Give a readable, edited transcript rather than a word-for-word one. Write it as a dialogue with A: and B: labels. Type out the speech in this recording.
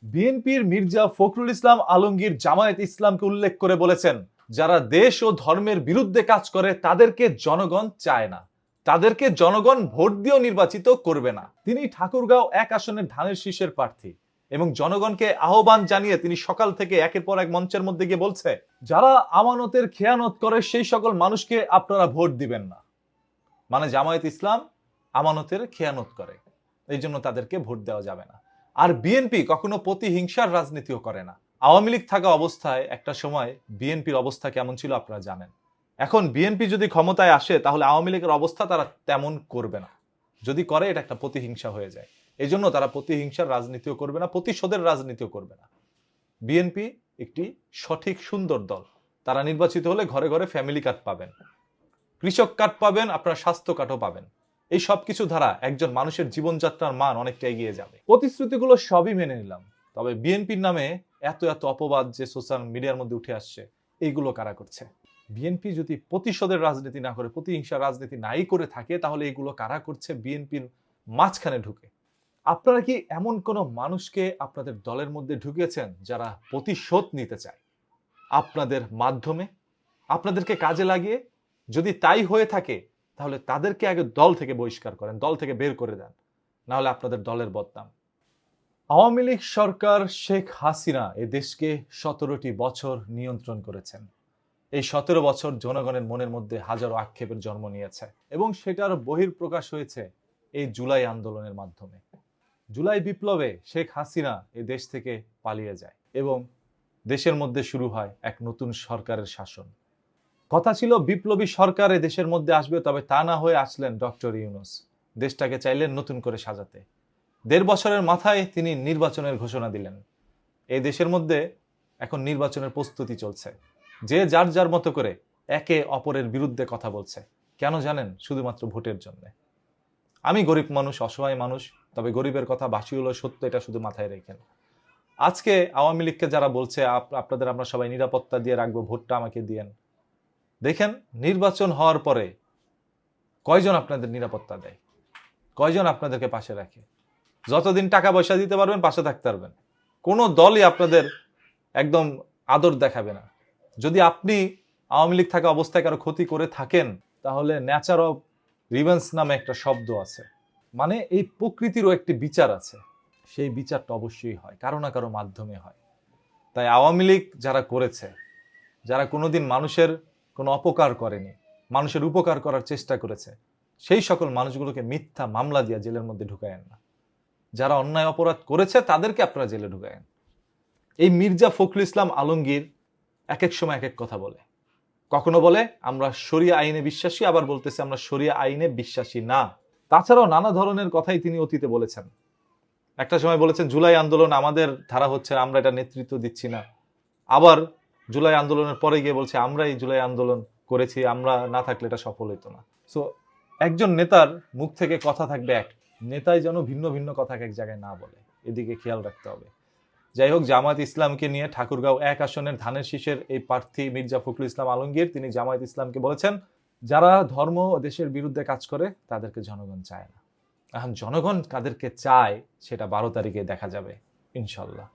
A: বিএনপির মির্জা ফখরুল ইসলাম আলমগীর জামায়াত ইসলামকে উল্লেখ করে বলেছেন, যারা দেশ ও ধর্মের বিরুদ্ধে কাজ করে তাদেরকে জনগণ চায় না, তাদেরকে জনগণ ভোট দিয়েও নির্বাচিত করবে না। তিনি ঠাকুরগাঁও 1 আসনের ধানের শীষের প্রার্থী এবং জনগণকে আহ্বান জানিয়ে তিনি সকাল থেকে একের পর এক মঞ্চের মধ্যে গিয়ে বলছে, যারা আমানতের খেয়ানত করে সেই সকল মানুষকে আপনারা ভোট দিবেন না। মানে জামায়াত ইসলাম আমানতের খেয়ানত করে, এই জন্য তাদেরকে ভোট দেওয়া যাবে না। আর বিএনপি কখনো প্রতিহিংসার রাজনীতিও করে না। আওয়ামী লীগ থাকা অবস্থায় একটা সময় বিএনপির অবস্থা কেমন ছিল আপনারা জানেন। এখন বিএনপি যদি ক্ষমতায় আসে তাহলে আওয়ামী লীগের অবস্থা তারা তেমন করবে না। যদি করে এটা একটা প্রতিহিংসা হয়ে যায়। এই জন্য তারা প্রতিহিংসার রাজনীতিও করবে না, প্রতিশোধের রাজনীতিও করবে না। বিএনপি একটি সঠিক সুন্দর দল। তারা নির্বাচিত হলে ঘরে ঘরে ফ্যামিলি কার্ড পাবেন, কৃষক কার্ড পাবেন, আপনার স্বাস্থ্য কার্ডও পাবেন। এই সবকিছু দ্বারা একজন মানুষের জীবনযাত্রার মান অনেকটা এগিয়ে যাবে। প্রতিশ্রুতিগুলো সবই মেনে নিলাম, তবে বিএনপির নামে এত এত অপবাদ যে সোশ্যাল মিডিয়ার মধ্যে উঠে আসছে, এইগুলো কারা করছে? বিএনপি যদি প্রতিশোধের রাজনীতি না করে, প্রতিহিংসার রাজনীতি নাই করে থাকে, তাহলে এগুলো কারা করছে বিএনপির মাঝখানে ঢুকে? আপনারা কি এমন কোন মানুষকে আপনাদের দলের মধ্যে ঢুকিয়েছেন যারা প্রতিশোধ নিতে চায় আপনাদের মাধ্যমে, আপনাদেরকে কাজে লাগিয়ে? যদি তাই হয়ে থাকে তাহলে তাদেরকে আগে দল থেকে বহিষ্কার করেন, দল থেকে বের করে দেন, না হলে আপনাদের দলের বদনাম। আওয়ামী লীগ সরকার শেখ হাসিনা এ দেশকে 17টি বছর নিয়ন্ত্রণ করেছেন। এই 17 বছর জনগণের মনের মধ্যে হাজারো আক্ষেপের জন্ম নিয়েছে এবং সেটার বহিঃপ্রকাশ হয়েছে এই জুলাই আন্দোলনের মাধ্যমে। জুলাই বিপ্লবে শেখ হাসিনা এ দেশ থেকে পালিয়ে যায় এবং দেশের মধ্যে শুরু হয় এক নতুন সরকারের শাসন। কথা ছিল বিপ্লবী সরকার এ দেশের মধ্যে আসবে, তবে তা না হয়ে আসলেন ডক্টর ইউনূস। দেশটাকে চাইলেন নতুন করে সাজাতে। 1.5 বছরের মাথায় তিনি নির্বাচনের ঘোষণা দিলেন। এই দেশের মধ্যে এখন নির্বাচনের প্রস্তুতি চলছে। যে যার যার মতো করে একে অপরের বিরুদ্ধে কথা বলছে। কেন জানেন? শুধুমাত্র ভোটের জন্য। আমি গরিব মানুষ, অসহায় মানুষ, তবে গরিবের কথা বাসি হলো সত্য, এটা শুধু মাথায় রেখেন। আজকে আওয়ামী লীগকে যারা বলছে আপনাদের আমরা সবাই নিরাপত্তা দিয়ে রাখবো, ভোটটা আমাকে দিয়েন, দেখেন নির্বাচন হওয়ার পরে কয়জন আপনাদের নিরাপত্তা দেয়, কয়জন আপনাদেরকে পাশে রাখে? যতদিন টাকা পয়সা দিতে পারবেন, পাশে থাকতে পারবেন, কোনো দলই আপনাদের একদম আদর দেখাবে না। যদি আপনি আওয়ামী লীগ থাকা অবস্থায় কারো ক্ষতি করে থাকেন, তাহলে ন্যাচার অফ রিভেন্স নামে একটা শব্দ আছে। মানে এই প্রকৃতিরও একটি বিচার আছে, সেই বিচারটা অবশ্যই হয়, কারো না কারো মাধ্যমে হয়। তাই আওয়ামী লীগ যারা করেছে, যারা কোনোদিন মানুষের কোনো অপকার করেনি, মানুষের উপকার করার চেষ্টা করেছে, সেই সকল মানুষগুলোকে মিথ্যা মামলা দিয়ে জেলের মধ্যে ঢুকায়েন না। যারা অন্যায় অপরাধ করেছে তাদেরকে আপনারা জেলে ঢুকায়েন। এই মির্জা ফখরুল ইসলাম আলমগীর এক এক সময় এক এক কথা বলে। কখনো বলে আমরা শরিয়া আইনে বিশ্বাসী, আবার বলতেছে আমরা শরিয়া আইনে বিশ্বাসী না। তাছাড়াও নানা ধরনের কথাই তিনি অতীতে বলেছেন। একটা সময় বলেছেন জুলাই আন্দোলন আমাদের ধারা হচ্ছে, আমরা এটা নেতৃত্ব দিচ্ছি না। আবার জুলাই আন্দোলনের পরে গিয়ে বলছে আমরা এই জুলাই আন্দোলন করেছি, আমরা না থাকলে এটা সফল হতো না। সো একজন নেতার মুখ থেকে কথা থাকবে এক, নেতাই যেন ভিন্ন ভিন্ন কথা এক জায়গায় না বলে, এদিকে খেয়াল রাখতে হবে। যাই হোক, জামায়াত ইসলামকে নিয়ে ঠাকুরগাঁও 1 আসনের ধানের শীষের এই প্রার্থী মির্জা ফখরুল ইসলাম আলমগীর তিনি জামায়াত ইসলামকে বলেছেন, যারা ধর্ম ও দেশের বিরুদ্ধে কাজ করে তাদেরকে জনগণ চায় না। এখন জনগণ কাদেরকে চায় সেটা 12 তারিখে দেখা যাবে ইনশাল্লাহ।